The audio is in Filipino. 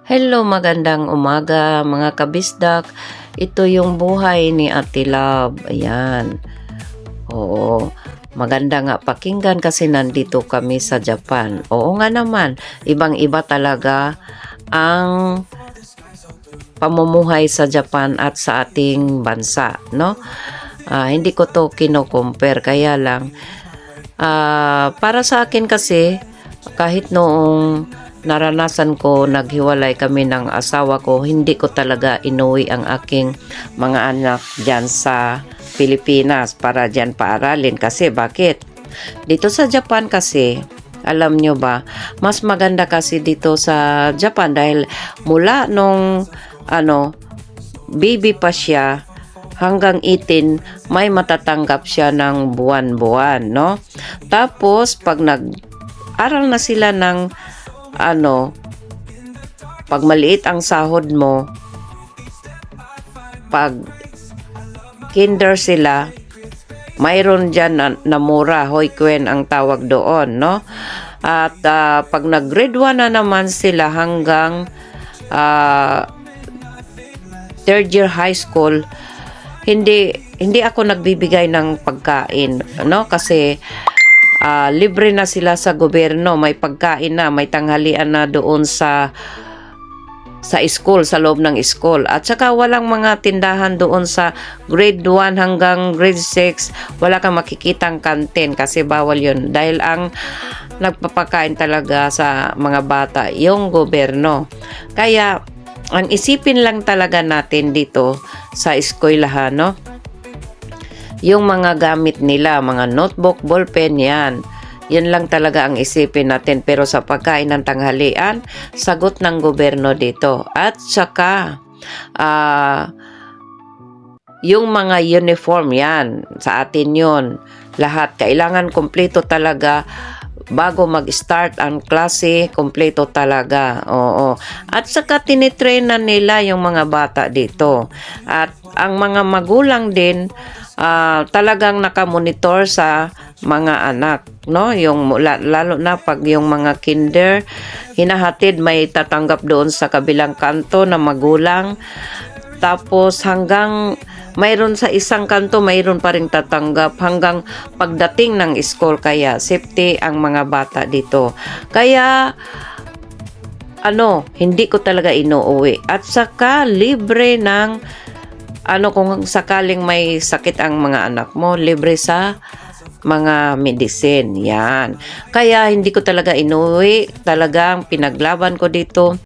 Hello, magandang umaga mga kabisdak. Ito yung buhay ni Ate Love. Ayan. Oo. Maganda nga pakinggan kasi nandito kami sa Japan. Oo nga naman. Ibang-iba talaga ang pamumuhay sa Japan at sa ating bansa, no? Hindi ko to kino-compare, kaya lang para sa akin kasi kahit noong naranasan ko, naghiwalay kami ng asawa ko, hindi ko talaga inuwi ang aking mga anak dyan sa Pilipinas para dyan paaralin. Kasi bakit? Dito sa Japan kasi, alam nyo ba, mas maganda kasi dito sa Japan dahil mula nung baby pa siya hanggang 18, may matatanggap siya ng buwan-buwan, no? Tapos, pag nag-aral na sila ng pag maliit ang sahod mo, pag kinder sila, mayroon dyan na mura, hoikuen ang tawag doon, no? At pag nag-grade 1 na naman sila hanggang third year high school, hindi ako nagbibigay ng pagkain, no? Kasi libre na sila sa gobyerno, may pagkain na, may tanghalian na doon sa school, sa loob ng school. At saka walang mga tindahan doon sa grade 1 hanggang grade 6, wala kang makikitang kantin kasi bawal yun. Dahil ang nagpapakain talaga sa mga bata, yung gobyerno. Kaya, ang isipin lang talaga natin dito sa eskwelahan, no? Yung mga gamit nila, mga notebook, ballpen, yan. Yun lang talaga ang isipin natin. Pero sa pagkain ng tanghalian, sagot ng gobyerno dito. At saka, yung mga uniform, yan. Sa atin yun. Lahat. Kailangan kompleto talaga. Bago mag-start ang klase, kompleto talaga. Oo. At saka tinitrain na nila yung mga bata dito. At ang mga magulang din, talagang nakamonitor sa mga anak, no? Yung lalo na pag yung mga kinder, hinahatid, may tatanggap doon sa kabilang kanto na magulang. Tapos hanggang mayroon sa isang kanto, mayroon pa ring tatanggap hanggang pagdating ng school. Kaya safety ang mga bata dito. Kaya hindi ko talaga inuuwi. At saka libre ng kung sakaling may sakit ang mga anak mo, libre sa mga medicine. Yan. Kaya hindi ko talaga inuwi. Talagang pinaglaban ko dito.